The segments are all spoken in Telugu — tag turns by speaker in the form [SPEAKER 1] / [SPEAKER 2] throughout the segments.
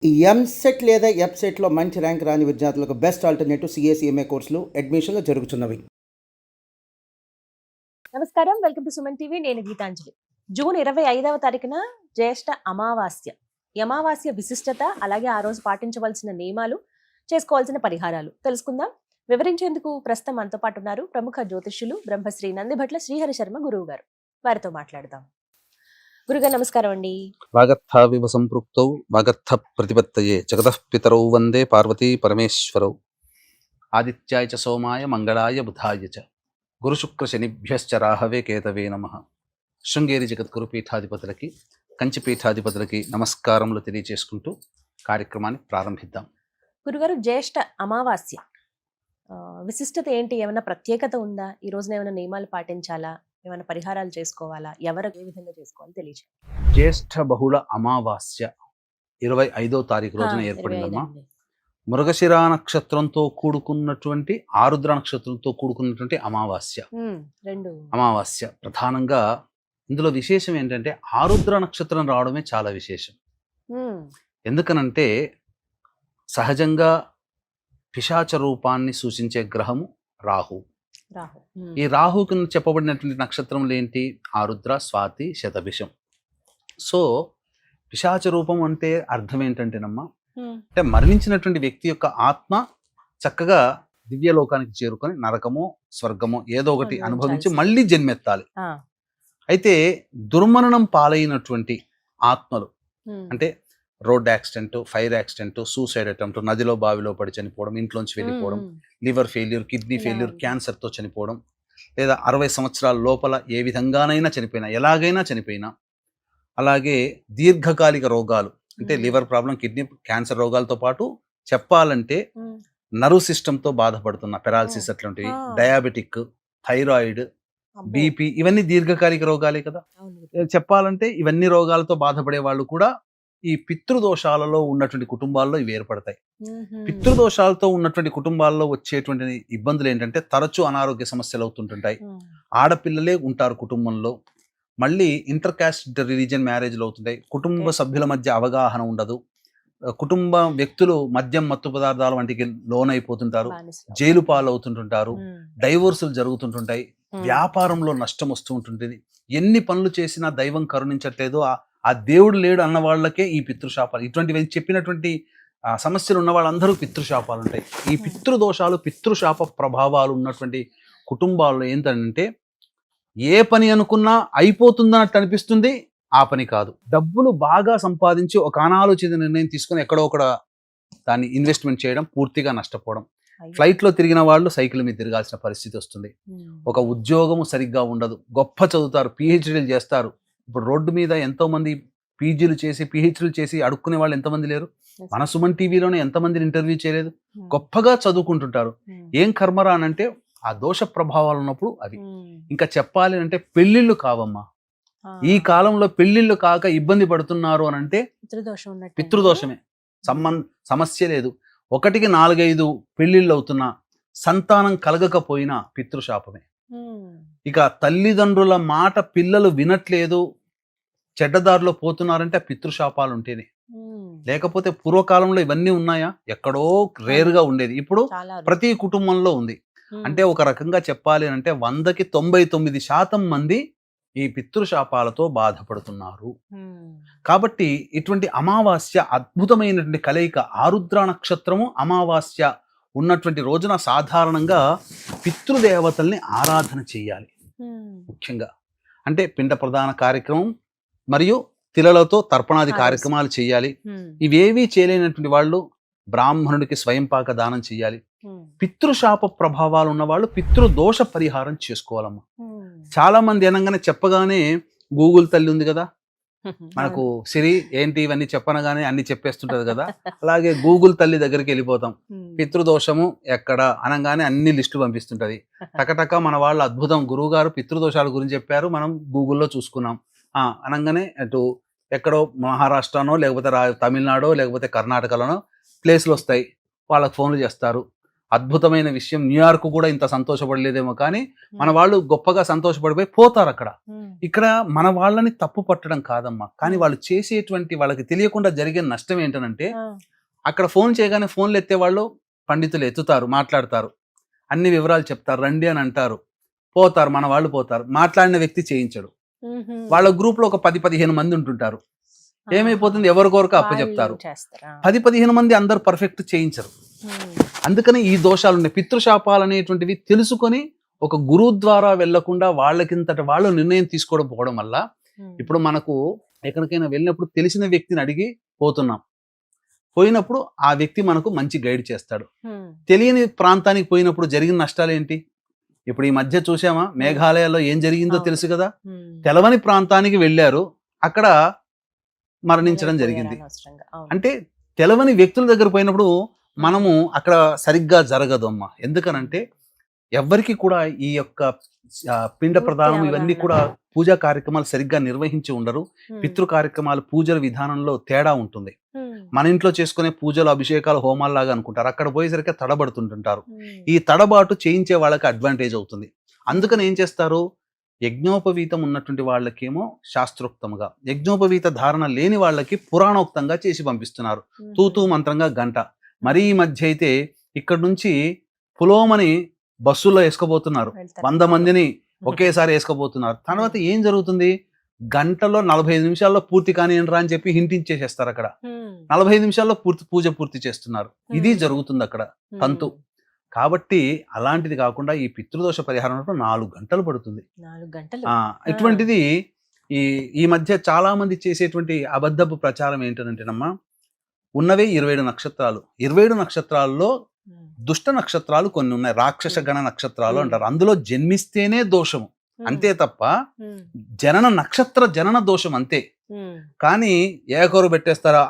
[SPEAKER 1] ఈ ఎంసెట్ లేదా ఎఫ్సెట్‌లో మంచి ర్యాంక్ రాని విద్యార్థులకు బెస్ట్ ఆల్టర్‌నేటివ్ సీఏసీఎంఏ కోర్సులు అడ్మిషన్‌లు జరుగుతున్నవి.
[SPEAKER 2] నమస్కారం. Welcome to Suman TV. నేను గీతాంజలి. జూన్ 25వ తారీఖున జ్యేష్ఠ అమావాస్య. ఈ అమావాస్య విశిష్టత, అలాగే ఆ రోజు పాటించవలసిన నియమాలు, చేసుకోవాల్సిన పరిహారాలు తెలుసుకుందాం. వివరించేందుకు ప్రస్తుతం మనతో పాటు ఉన్నారు ప్రముఖ జ్యోతిష్యులు బ్రహ్మశ్రీ నందిభట్ల శ్రీహరి శర్మ గురువు గారు. వారితో మాట్లాడదాం. గురుగారు నమస్కారం అండి.
[SPEAKER 3] వాగర్థావివ సంపృక్తౌ వాగర్థ ప్రతిపత్తయే జగతః పితరౌ వందే పార్వతీ పరమేశ్వరౌ. ఆదిత్యాయ చ సోమాయ మంగళాయ బుధాయ చ గురుశుక్ర శనిభ్యశ్చ రాహవే కేతవే నమః. శృంగేరి జగద్గురు పీఠాధిపతులకి, కంచి పీఠాధిపతులకి నమస్కారములు తెలియజేసుకుంటూ కార్యక్రమాన్ని ప్రారంభిద్దాం.
[SPEAKER 2] గురుగారు, జ్యేష్ఠ అమావాస్య విశిష్టత ఏంటి? ఏమైనా ప్రత్యేకత ఉందా? ఈ రోజున ఏమైనా నియమాలు పాటించాలా? ఏమైనా పరిహారాలు చేసుకోవాలా? ఎవరు ఏ విధంగా చేసుకోవాలి తెలియజేయండి.
[SPEAKER 3] జ్యేష్ఠ బహుళ అమావాస్య 25వ తారీఖు రోజున ఏర్పడిందమ్మా. మృగశిర నక్షత్రంతో కూడుకున్నటువంటి, ఆరుద్ర నక్షత్రంతో కూడుకున్నటువంటి అమావాస్య. అమావాస్య ప్రధానంగా ఇందులో విశేషం ఏంటంటే ఆరుద్ర నక్షత్రం రావడమే చాలా విశేషం. ఎందుకనంటే సహజంగా పిశాచ రూపాన్ని సూచించే గ్రహము రాహు. ఈ రాహుకి చెప్పబడినటువంటి నక్షత్రములు ఏంటి? ఆరుద్ర, స్వాతి, శతభిషం. సో పిశాచ రూపం అంటే అర్థం ఏంటంటేనమ్మా, అంటే మరణించినటువంటి వ్యక్తి యొక్క ఆత్మ చక్కగా దివ్యలోకానికి చేరుకొని నరకమో స్వర్గమో ఏదో ఒకటి అనుభవించి మళ్ళీ జన్మెత్తాలి. అయితే దుర్మరణం పాలైనటువంటి ఆత్మలు అంటే road accident, fire accident, suicide attempt, నదిలో బావిలో పడి చనిపోవడం, ఇంట్లోంచి వెళ్ళిపోవడం, లివర్ ఫెయిల్యూర్, కిడ్నీ ఫెయిల్యూర్, క్యాన్సర్తో చనిపోవడం, లేదా 60 సంవత్సరాల లోపల ఏ విధంగానైనా చనిపోయినా, ఎలాగైనా చనిపోయినా, అలాగే దీర్ఘకాలిక రోగాలు అంటే లివర్ ప్రాబ్లం, కిడ్నీ క్యాన్సర్ రోగాలతో పాటు చెప్పాలంటే నర్వ్ సిస్టమ్తో బాధపడుతున్న పెరాలసిస్ అట్లాంటివి, డయాబెటిక్, థైరాయిడ్, బీపీ, ఇవన్నీ దీర్ఘకాలిక రోగాలే కదా. చెప్పాలంటే ఇవన్నీ రోగాలతో బాధపడే వాళ్ళు కూడా ఈ పితృదోషాలలో ఉన్నటువంటి కుటుంబాల్లో ఇవి ఏర్పడతాయి. పితృదోషాలతో ఉన్నటువంటి కుటుంబాల్లో వచ్చేటువంటి ఇబ్బందులు ఏంటంటే తరచూ అనారోగ్య సమస్యలు అవుతుంటుంటాయి. ఆడపిల్లలే ఉంటారు కుటుంబంలో, మళ్ళీ ఇంటర్ కాస్ట్ రిలీజియన్ మ్యారేజ్లు అవుతుంటాయి, కుటుంబ సభ్యుల మధ్య అవగాహన ఉండదు, కుటుంబ వ్యక్తులు మద్యం, మత్తు పదార్థాల వంటికి లోనైపోతుంటారు, జైలు పాలు అవుతుంటుంటారు, డైవోర్సులు జరుగుతుంటుంటాయి, వ్యాపారంలో నష్టం వస్తూ ఉంటుంది. ఎన్ని పనులు చేసినా దైవం కరుణించట్లేదు, ఆ దేవుడు లేడు అన్న వాళ్ళకే ఈ పితృశాపాలు, ఇటువంటివి చెప్పినటువంటి సమస్యలు ఉన్న వాళ్ళందరూ పితృశాపాలు ఉంటాయి. ఈ పితృదోషాలు, పితృశాప ప్రభావాలు ఉన్నటువంటి కుటుంబాల్లో ఏంటంటే ఏ పని అనుకున్నా అయిపోతుందన్నట్టు అనిపిస్తుంది, ఆ పని కాదు. డబ్బులు బాగా సంపాదించి ఒక అనాలోచిత నిర్ణయం తీసుకుని ఎక్కడో ఒకడ దాన్ని ఇన్వెస్ట్మెంట్ చేయడం, పూర్తిగా నష్టపోవడం. ఫ్లైట్లో తిరిగిన వాళ్ళు సైకిల్ మీద తిరగాల్సిన పరిస్థితి వస్తుంది. ఒక ఉద్యోగము సరిగ్గా ఉండదు, గొప్ప చదువుతారు, పిహెచ్డీలు చేస్తారు. ఇప్పుడు రోడ్డు మీద ఎంతో మంది పీజీలు చేసి, పిహెచ్డీలు చేసి అడుక్కునే వాళ్ళు ఎంతమంది లేరు? మన సుమన్ టీవీలోనే ఎంతమందిని ఇంటర్వ్యూ చేయలేదు? గొప్పగా చదువుకుంటుంటారు. ఏం కర్మరా అనంటే ఆ దోష ప్రభావాలు ఉన్నప్పుడు అవి. ఇంకా చెప్పాలి అంటే పెళ్లిళ్ళు కావమ్మా. ఈ కాలంలో పెళ్లిళ్ళు కాక ఇబ్బంది పడుతున్నారు అని అంటే పితృదోషమే, సమస్య లేదు. 1కి 4-5 పెళ్లిళ్ళు అవుతున్నా సంతానం కలగకపోయినా పితృశాపమే. ఇక తల్లిదండ్రుల మాట పిల్లలు వినట్లేదు, చెడ్డదారిలో పోతున్నారంటే పితృశాపాలు ఉంటేనే. లేకపోతే పూర్వకాలంలో ఇవన్నీ ఉన్నాయా? ఎక్కడో రేరుగా ఉండేది. ఇప్పుడు ప్రతి కుటుంబంలో ఉంది. అంటే ఒక రకంగా చెప్పాలి అంటే 100కి 99% మంది ఈ పితృశాపాలతో బాధపడుతున్నారు. కాబట్టి ఇటువంటి అమావాస్య అద్భుతమైనటువంటి కలయిక. ఆరుద్ర నక్షత్రము, అమావాస్య ఉన్నటువంటి రోజున సాధారణంగా పితృదేవతల్ని ఆరాధన చేయాలి. ముఖ్యంగా అంటే పిండ ప్రదాన కార్యక్రమం మరియు తిలలతో తర్పణాది కార్యక్రమాలు చేయాలి. ఇవేవీ చేయలేనటువంటి వాళ్ళు బ్రాహ్మణుడికి స్వయంపాక దానం చేయాలి. పితృశాప ప్రభావాలు ఉన్న వాళ్ళు పితృదోష పరిహారం చేసుకోవాలమ్మా. చాలా మంది అనగానే చెప్పగానే గూగుల్ తల్లి ఉంది కదా, మనకు సిరి ఏంటి ఇవన్నీ చెప్పనగానే అన్ని చెప్పేస్తుంటది కదా, అలాగే గూగుల్ తల్లి దగ్గరికి వెళ్ళిపోతాం. పితృదోషము ఎక్కడ అనగానే అన్ని లిస్టు పంపిస్తుంటది. టకటక మన వాళ్ళు అద్భుతం, గురువు గారు పితృదోషాల గురించి చెప్పారు, మనం గూగుల్లో చూసుకున్నాం అనగానే అటు ఎక్కడో మహారాష్ట్రనో లేకపోతే తమిళనాడో లేకపోతే కర్ణాటకలోనో ప్లేస్లు వస్తాయి. వాళ్ళకి ఫోన్లు చేస్తారు, అద్భుతమైన విషయం. న్యూయార్క్ కూడా ఇంత సంతోషపడలేదేమో, కానీ మన వాళ్ళు గొప్పగా సంతోషపడిపోయి పోతారు అక్కడ. ఇక్కడ మన వాళ్ళని తప్పు పట్టడం కాదమ్మా, కానీ వాళ్ళు చేసేటువంటి వాళ్ళకి తెలియకుండా జరిగే నష్టం ఏంటనంటే, అక్కడ ఫోన్ చేయగానే ఫోన్లు ఎత్తే వాళ్ళు పండితులు ఎత్తుతారు, మాట్లాడతారు, అన్ని వివరాలు చెప్తారు, రండి అని అంటారు, పోతారు, మన వాళ్ళు పోతారు. మాట్లాడిన వ్యక్తి చేయించడు. వాళ్ళ గ్రూప్ లో ఒక 10-15 మంది ఉంటుంటారు. ఏమైపోతుంది, ఎవరికొరకు అప్పచెప్తారు. 10-15 మంది అందరు పర్ఫెక్ట్ చేయించరు. అందుకని ఈ దోషాలు ఉన్నాయి. పితృశాపాలు అనేటువంటివి తెలుసుకొని ఒక గురువు ద్వారా వెళ్లకుండా వాళ్ళకింతట వాళ్ళు నిర్ణయం తీసుకోవడం పోవడం వల్ల ఇప్పుడు మనకు ఎక్కడికైనా వెళ్ళినప్పుడు తెలిసిన వ్యక్తిని అడిగి పోతున్నాం. పోయినప్పుడు ఆ వ్యక్తి మనకు మంచి గైడ్ చేస్తాడు. తెలియని ప్రాంతానికి పోయినప్పుడు జరిగిన నష్టాలు ఏంటి? ఇప్పుడు ఈ మధ్య చూసామా, మేఘాలయాలో ఏం జరిగిందో తెలుసు కదా. తెలవని ప్రాంతానికి వెళ్ళారు, అక్కడ మరణించడం జరిగింది. అంటే తెలవని వ్యక్తుల దగ్గర పోయినప్పుడు మనము అక్కడ సరిగ్గా జరగదు అమ్మా. ఎందుకనంటే ఎవ్వరికి కూడా ఈ యొక్క పిండ ప్రదానం ఇవన్నీ కూడా పూజా కార్యక్రమాలు సరిగ్గా నిర్వహించి ఉండరు. పితృ కార్యక్రమాలు పూజల విధానంలో తేడా ఉంటుంది. మన ఇంట్లో చేసుకునే పూజలు, అభిషేకాలు, హోమాలు లాగా అనుకుంటారు, అక్కడ పోయేసరికి తడబడుతుంటుంటారు. ఈ తడబాటు చేయించే వాళ్ళకి అడ్వాంటేజ్ అవుతుంది. అందుకని ఏం చేస్తారు, యజ్ఞోపవీతం ఉన్నటువంటి వాళ్ళకేమో శాస్త్రోక్తంగా, యజ్ఞోపవీత ధారణ లేని వాళ్ళకి పురాణోక్తంగా చేసి పంపిస్తున్నారు. తూతూ మంత్రంగా గంట. మరీ ఈ మధ్య అయితే ఇక్కడ నుంచి పులోమని బస్సుల్లో వేసుకోబోతున్నారు, 100 మందిని ఒకేసారి వేసుకోబోతున్నారు. తర్వాత ఏం జరుగుతుంది, గంటలో 45 నిమిషాల్లో పూర్తి కానిరా అని చెప్పి హింటించేసేస్తారు. అక్కడ 45 నిమిషాల్లో పూర్తి చేస్తున్నారు. ఇది జరుగుతుంది అక్కడ తంతు. కాబట్టి అలాంటిది కాకుండా ఈ పితృదోష పరిహారం 4 గంటలు పడుతుంది. ఇటువంటిది ఈ మధ్య చాలా మంది చేసేటువంటి అబద్ధపు ప్రచారం ఏంటంటేనమ్మా, ఉన్నవే 27 నక్షత్రాలు. 27 నక్షత్రాల్లో దుష్ట నక్షత్రాలు కొన్ని ఉన్నాయి, రాక్షస గణ నక్షత్రాలు అంటారు. అందులో జన్మిస్తేనే దోషము, అంతే తప్ప జనన దోషం అంతే. కానీ ఏకరు పెట్టేస్తారా,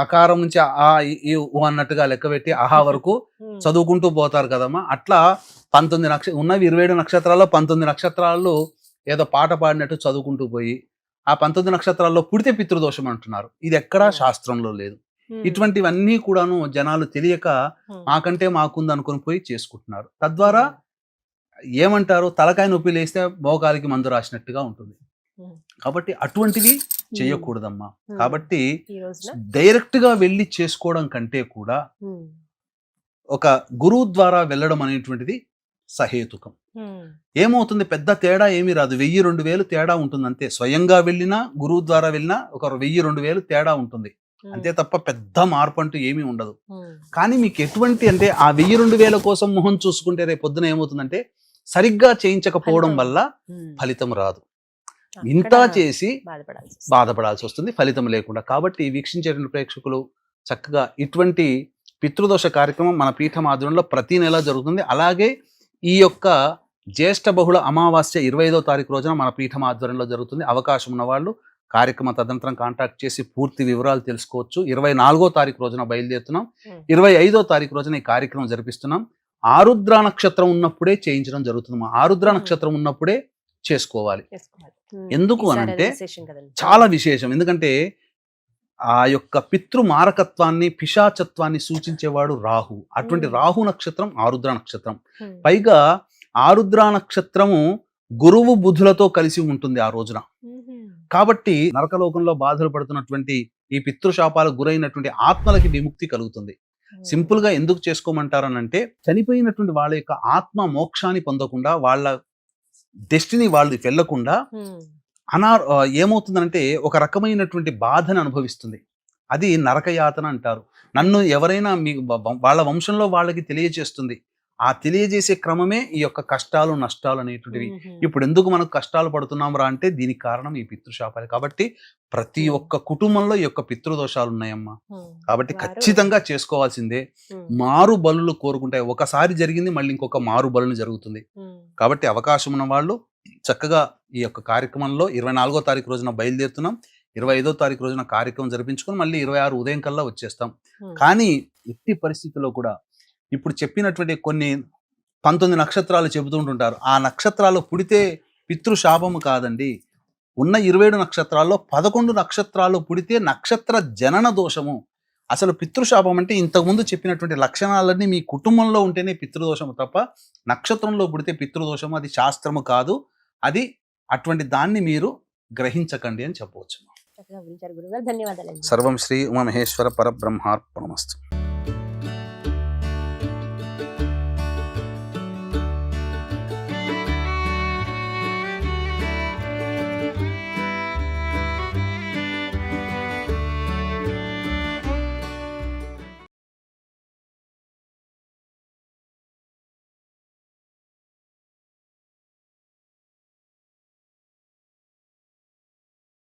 [SPEAKER 3] ఆకారం నుంచి ఆ ఈ అన్నట్టుగా లెక్క పెట్టి ఆహా వరకు చదువుకుంటూ పోతారు కదమ్మా. అట్లా 19 ఉన్నవి 27 నక్షత్రాల్లో 19 నక్షత్రాలు ఏదో పాట పాడినట్టు చదువుకుంటూ పోయి ఆ 19 నక్షత్రాల్లో పుడితే పితృదోషం అంటున్నారు. ఇది ఎక్కడా శాస్త్రంలో లేదు. ఇటువంటివన్నీ కూడాను జనాలు తెలియక మాకంటే మాకుంది అనుకుని పోయి చేసుకుంటున్నారు. తద్వారా ఏమంటారు, తలకాయ నొప్పి లేస్తే మోకాలికి మందు రాసినట్టుగా ఉంటుంది. కాబట్టి అటువంటివి చేయకూడదమ్మా. కాబట్టి డైరెక్ట్ గా వెళ్ళి చేసుకోవడం కంటే కూడా ఒక గురువు ద్వారా వెళ్ళడం అనేటువంటిది సహేతుకం. ఏమవుతుంది, పెద్ద తేడా ఏమీ రాదు, 1000-2000 తేడా ఉంటుంది అంతే. స్వయంగా వెళ్ళినా గురువు ద్వారా వెళ్ళినా ఒక 1000-2000 తేడా ఉంటుంది అంతే తప్ప పెద్ద మార్పు అంటూ ఏమీ ఉండదు. కానీ మీకు ఎటువంటి అంటే ఆ 1000-2000 కోసం మొహం చూసుకుంటే రేపు పొద్దున ఏమవుతుందంటే సరిగ్గా చేయించకపోవడం వల్ల ఫలితం రాదు. ఇంత చేసి బాధపడాల్సి వస్తుంది ఫలితం లేకుండా. కాబట్టి వీక్షించేటువంటి ప్రేక్షకులు చక్కగా ఇటువంటి పితృదోష కార్యక్రమం మన పీఠం ఆధ్వర్యంలో ప్రతి నెల జరుగుతుంది. అలాగే ఈ యొక్క జ్యేష్ఠ బహుళ అమావాస్య 25వ తారీఖు రోజున మన పీఠం ఆధ్వర్యంలో జరుగుతుంది. అవకాశం ఉన్న వాళ్ళు కార్యక్రమ తదనంతరం కాంటాక్ట్ చేసి పూర్తి వివరాలు తెలుసుకోవచ్చు. 24వ తారీఖు రోజున బయలుదేరుతున్నాం. 25వ తారీఖు రోజున ఈ కార్యక్రమం జరిపిస్తున్నాం. ఆరుద్ర నక్షత్రం ఉన్నప్పుడే చేయించడం జరుగుతుంది. ఆరుద్ర నక్షత్రం ఉన్నప్పుడే చేసుకోవాలి. ఎందుకు అనంటే చాలా విశేషం. ఎందుకంటే ఆ యొక్క పితృ మారకత్వాన్ని, పిశాచత్వాన్ని సూచించేవాడు రాహు. అటువంటి రాహు నక్షత్రం ఆరుద్ర నక్షత్రం. పైగా ఆరుద్ర నక్షత్రము గురువు బుధులతో కలిసి ఉంటుంది ఆ రోజున. కాబట్టి నరకలోకంలో బాధలు పడుతున్నటువంటి ఈ పితృశాపాలకు గురైనటువంటి ఆత్మలకి విముక్తి కలుగుతుంది. సింపుల్ గా ఎందుకు చేసుకోమంటారనంటే, చనిపోయినటువంటి వాళ్ళ యొక్క ఆత్మ మోక్షాన్ని పొందకుండా, వాళ్ళ డెస్టినీ వాళ్ళు వెళ్ళకుండా ఏమవుతుందంటే ఒక రకమైనటువంటి బాధను అనుభవిస్తుంది. అది నరకయాతన అంటారు. నన్ను ఎవరైనా వాళ్ళ వంశంలో వాళ్ళకి తెలియజేస్తుంది. ఆ తెలియజేసే క్రమమే ఈ యొక్క కష్టాలు నష్టాలు అనేటువంటివి. ఇప్పుడు ఎందుకు మనకు కష్టాలు పడుతున్నాం రా అంటే దీనికి కారణం ఈ పితృశాపాలు. కాబట్టి ప్రతి ఒక్క కుటుంబంలో ఈ యొక్క పితృదోషాలు ఉన్నాయమ్మా. కాబట్టి ఖచ్చితంగా చేసుకోవాల్సిందే. మారు బలులు కోరుకుంటాయి. ఒకసారి జరిగింది మళ్ళీ ఇంకొక మారు బలులు జరుగుతుంది. కాబట్టి అవకాశం ఉన్న వాళ్ళు చక్కగా ఈ యొక్క కార్యక్రమంలో 24వ తారీఖు రోజున బయలుదేరుతున్నాం. 25వ తారీఖు రోజున కార్యక్రమం జరిపించుకొని మళ్ళీ 26 ఉదయం కల్లా వచ్చేస్తాం. కానీ ఎట్టి పరిస్థితుల్లో కూడా ఇప్పుడు చెప్పినటువంటి కొన్ని 19 నక్షత్రాలు చెబుతుంటుంటారు. ఆ నక్షత్రాలు పుడితే పితృశాపము కాదండి. ఉన్న 27 నక్షత్రాల్లో 11 నక్షత్రాలు పుడితే నక్షత్ర జనన దోషము. అసలు పితృశాపం అంటే ఇంతకుముందు చెప్పినటువంటి లక్షణాలన్నీ మీ కుటుంబంలో ఉంటేనే పితృదోషము తప్ప నక్షత్రంలో పుడితే పితృదోషము అది శాస్త్రము కాదు. అది అటువంటి దాన్ని మీరు గ్రహించకండి అని చెప్పవచ్చు.
[SPEAKER 2] చక్కగా వివరించారు గురుగారు. ధన్యవాదాలండి.
[SPEAKER 3] సర్వం శ్రీ ఉమామహేశ్వర పరబ్రహ్మార్పణమస్తు.